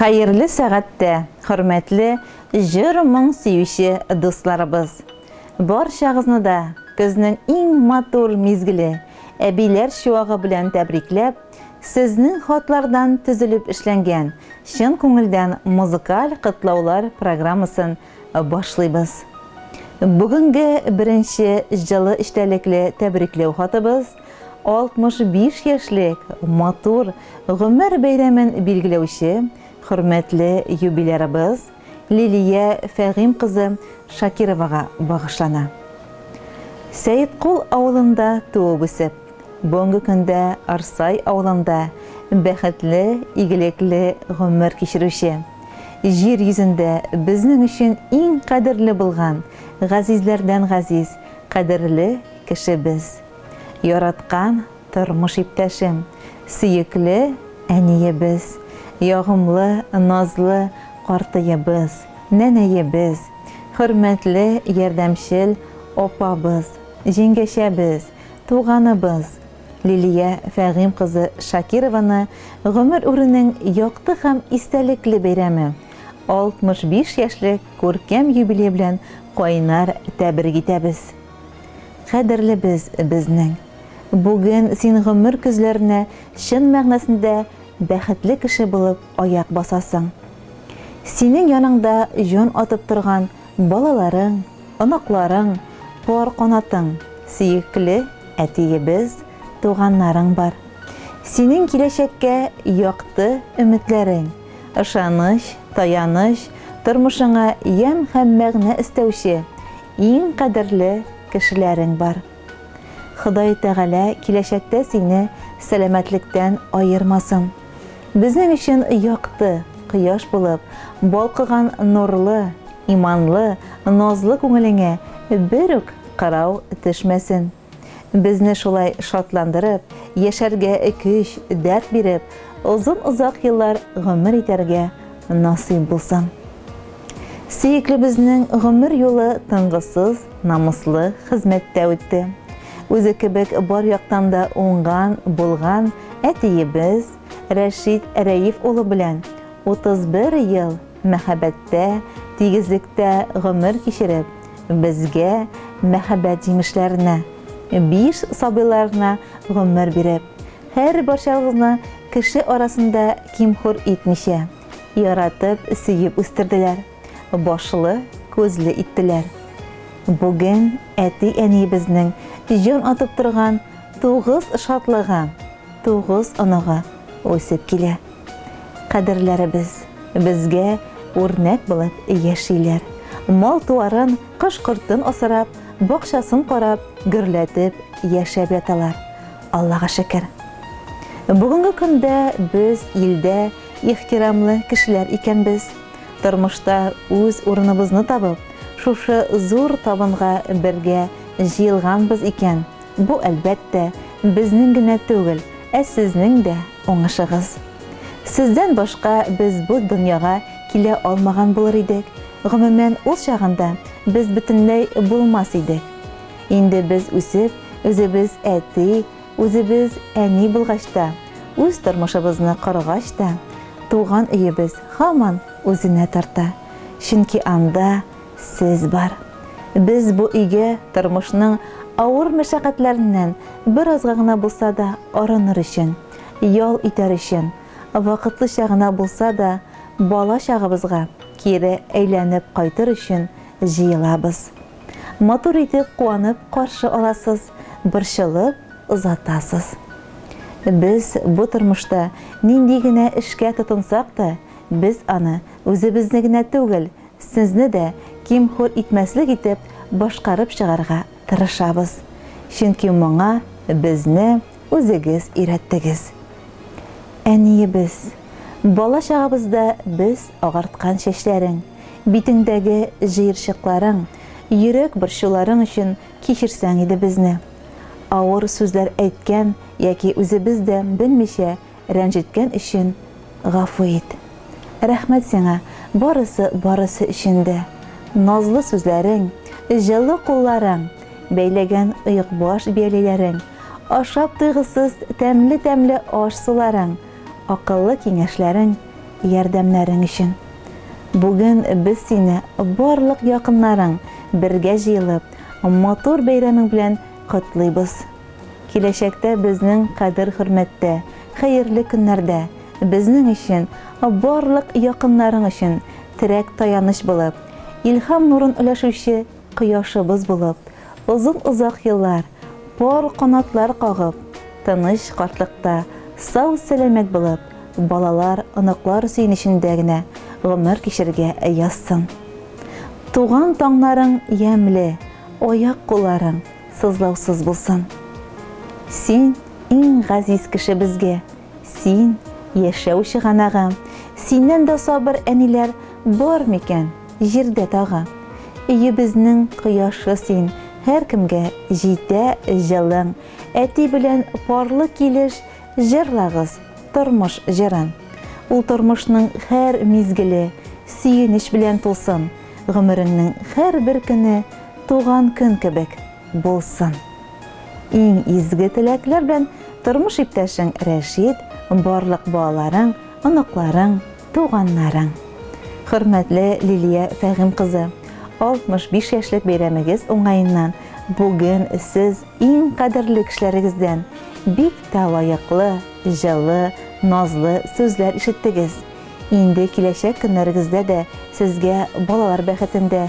Hayırlı saatte, hürmetli jürümün süyüşü dostlarımız. Barşağızını da közünün en matur mezgili əbiylər şuağı bilen təbriklep, siznin xatlardan tüzülüp işlengen şın көңілден muzikal qıtlaular programmasını başlayız. Bugünkü birinci жылы iştelikli təbrikleu xatımız 65 yaşlık matur Гомер бәйрәмен bilgilewçi, hürmetli юбилярыбыз Liliya Fəğim kızı Şakirovaga bağışlana. Сәйітқұл ауылында туып үсіп, бүгінгі күндә Арсай ауылында бәхетле, игелекле гомер кичерүче. Жер йөзендә безнең өчен иң кадерле булган, газизләрдән газиз, кадерле кешебез. Яраткан тормыш иптәшем, сөекле әниебез, ягымлы, назлы картыебыз, нәнәебез, хөрмәтле ярдәмчел опабыз, жеңгәшәбез, туганыбыз Liliya Fəğim kızı Şakirovаны гомер үренең якты һәм истәлекле бәйрәме 65 яшьлек күркәм юбилей белән кайнар тәбрик итәбез. Кадерле безнең, бүген син гомер күзләренә чын мәгънәсендә бәхетле кеше булып аяк басасың. Синең яныңда җан атып торган балаларың, анакларың, пар канатың, сөекле әтиебез, туганнарың бар. Синең киләчәккә якты өметләрең, ышаныч, таяныч, тормышыңа ям һәм мәгънә истәүче иң кадерле кешеләрең бар. Ходай Тәгалә киләчәктә сине сәламәтлектән аермасын. Безнең өчен якты кояш булып, балкыган нурлы, иманлы, назлы күңелеңә бер үк карау төшмәсен. Безне шулай шатландырып, яшәргә көч, дәрт биреп, озын-озак еллар гомер итәргә насыйп булсын. Сөекле безнең гомер юлы тынгысыз, намуслы хезмәттә үтте. Үзе кебек бар яктан да уңган, булган әтиебез Рәшит Рәиф улы белән 31 ел мәхәббәттә, тигезлектә гомер кичереп, безгә мәхәббәт җимешләренә 5 сабыйларына гомер биреп, һәр барчагызны кеше арасында кимхур итмичә, яратып, сөеп үстерделәр, башлы, күзле иттеләр. Бүген әти-әниебезнең җан атып торган 9 шатлыгы, 9 анага үсеп килә. Кадерләребез безгә үрнәк булып яшиләр. Мал-туарын, кош-кортын асрап, бакчасын карап, гөрләтеп яшәп яталар. Аллага шөкер. Бүгенге көндә без илдә ихтирамлы кешеләр икәнбез. Тормышта үз урыныбызны табып, шушы зур табынга бергә җыелганбыз икән. Бу әлбәттә безнең генә түгел, сезнең дә уңышыгыз. Сездән башка без бу дөньяга килә алмаган булыр идек. Гомумән ул чагында без бөтенләй булмас идек. Инде без үсеп, үзебез әти, үзебез әни булгачта, үз тормышыбызны карагачта, туган өебез һаман үзенә тарта. Чөнки анда сез бар. Без бу өйгә тормышның авыр мәшәкатьләреннән беразга гына булса да арыныр өчен, ял итәр өчен, вакытлыча гына булса да бала чагыбызга кире әйләнеп кайтыр өчен җыелабыз. Матур итеп куанып каршы аласыз, борчылып озатасыз. Без бу тормышта нинди генә эшкә тотынсак та, без аны үзебезне генә түгел, сезне дә кимхур итмәслек итеп башкарып чыгарга тырышабыз. Чөнки моңа безне үзегез өйрәттегез. Әниебез, бала чагыбызда без агарткан чәчләрең, битеңдәге җыерчыкларың, йөрәк борчуларың өчен кичерсәң иде безне. Авыр сүзләр әйткән яки үзебез дә белмичә рәнҗеткән өчен гафу ит. Рәхмәт сиңа барысы өчен дә. Назлы сүзләрең, җылы кулларың, бәйләгән ыек баш бияләләрең, ашап туйгысыз тәмле аш суларың, акыллы киңәшләрең, ярдәмнәрең өчен. Бүген без сине барлык якыннарың бергә җыелып, матур бәйрәмең белән котлыйбыз. Киләчәктә безнең кадер-хөрмәттә, хәерле көннәрдә безнең өчен, барлык якыннарың өчен терәк таяныч булып, илһам нурын өләшүче кояшыбыз булып, озын-озак еллар пар канатлар кагып, тыныч картлыкта сау сәламәт булып, балалар, оныклар сөенечендә генә гомер кичергә язсын. Туган таңнарың ямьле, аяк-кулларың сызлаусыз булсын. Син иң газиз кеше безгә, син яшәү чыганагы, синнән дә сабыр әниләр бар микән җирдә тагы. Өебезнең кояшы син, һәр кемгә җитә җылың, әти белән парлы килеш җырлагыз тормыш җырын. Ул тормышның һәр мизгеле сөенеч белән тулсын, гомереңнең һәр бер көне туган көн кебек булсын. Иң изге теләкләр белән тормыш иптәшең Рәшид, барлык балаларың, оныкларың, туганнарың. Хөрмәтле Лилия Фәгыйм кызы, 65 яшьлек бәйрәмегез уңаеннан бүген сез иң кадерле кешеләрегездән бик тә лаеклы, җылы, назлы сүзләр ишеттегез. Инде киләчәк көннәрегездә дә сезгә балалар бәхетендә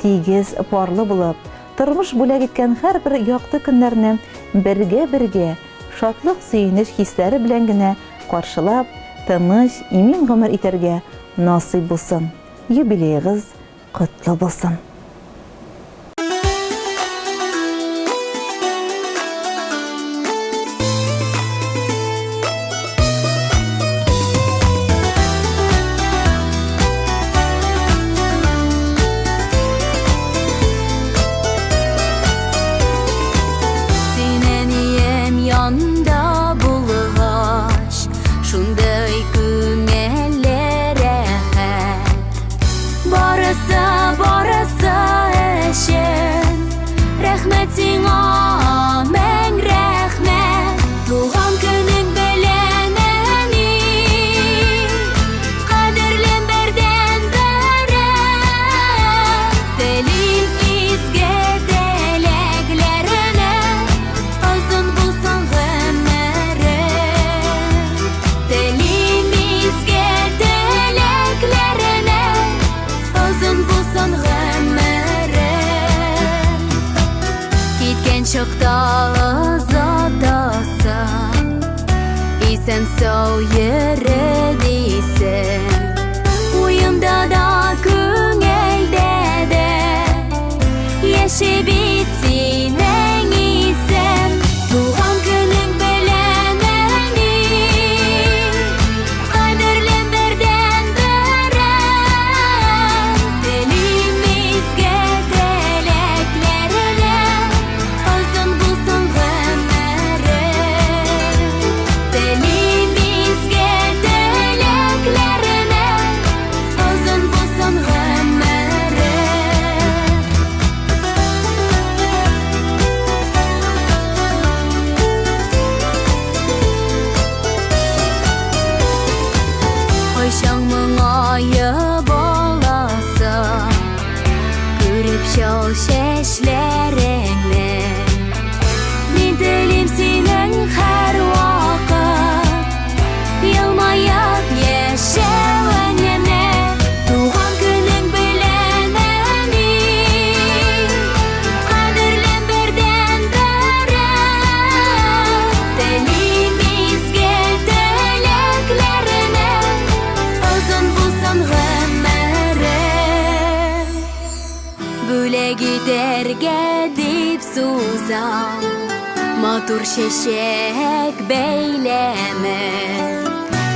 тигез, парлы булып, тормыш бүләк иткән һәр бер якты көннәрне бергә шатлык, сөенеч хисләре белән генә каршылап, тыныч, имин гомер итәргә насыйп булсын. Юбилейгыз котлы булсын. Исән сау йөрер дисең, уйымда да күңелдә дә яши бит синең исән. Туган көнең белән әни, кадерлем бердән берәм, телим изге теләкләренә, озын булсын гомерең. Телим изге теләкләренә, озын булсын гомерең. Кайчан моңае баласы, күреп шал чәчләреңне, мин телим синең һәр вакыт елмаеп яшәвен янә. Туган көнең белән әни, кадерлем бердән берәм, телим изге теләкләренә, озын булсын гомерең. Бүләк итәргә дип сузам матур чәчәк бәйләме,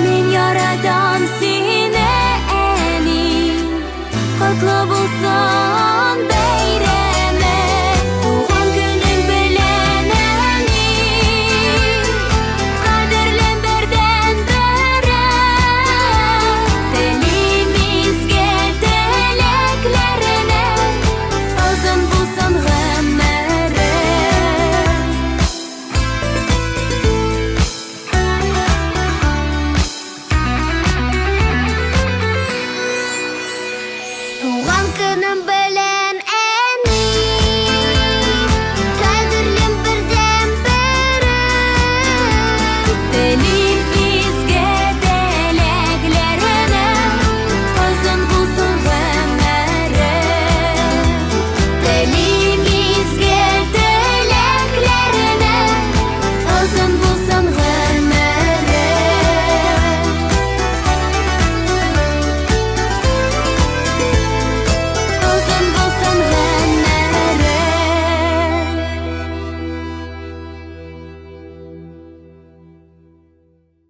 мин яратам